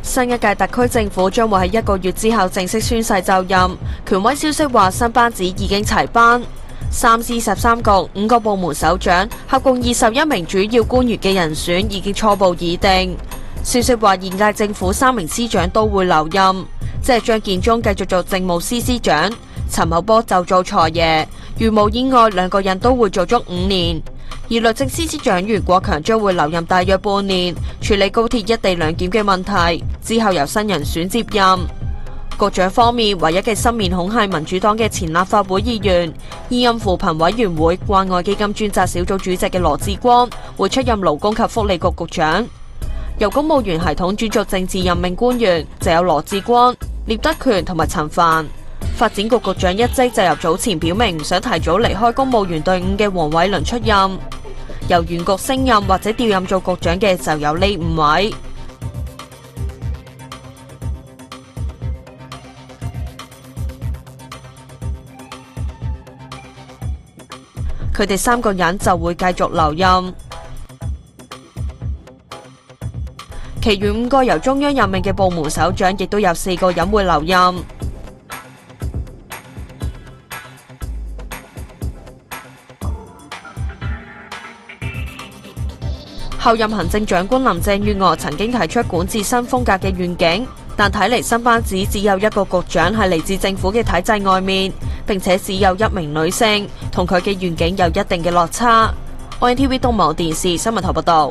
新一屆特區政府將會喺1個月之後正式宣誓就任。權威消息話，新班子已經齊班，3司13局5個部門首長，合共21名主要官員嘅人選已經初步擬定。消息話，現屆政府3名司長都會留任，即係張建宗繼續做政務司司長，陳茂波就做財爺。如無意外，2個人都會做足5年。而律政司司長袁國強將會留任大約半年，處理高鐵一地兩檢嘅問題，之後由新人選接任。局長方面，唯一嘅新面孔係民主黨嘅前立法會議員、現任扶貧委員會關愛基金專責小組主席嘅羅致光，會出任勞工及福利局局長。由公務員系統轉做政治任命官員，就有羅致光、聶德權同埋陳帆。發展局局長一職就由早前表明唔想提早離開公務員隊伍嘅黃偉綸出任。由原局升任或者調任做局長嘅就有呢5位。佢哋3個人就會繼續留任。其餘5個由中央任命嘅部門首長，亦都有4個人會留任。候任行政長官林鄭月娥曾經提出管治新風格嘅願景，但睇嚟新班子只有1個局長係嚟自政府嘅體制外面，並且只有1名女性，同佢嘅願景有一定嘅落差。INTV 東網電視新聞台報道。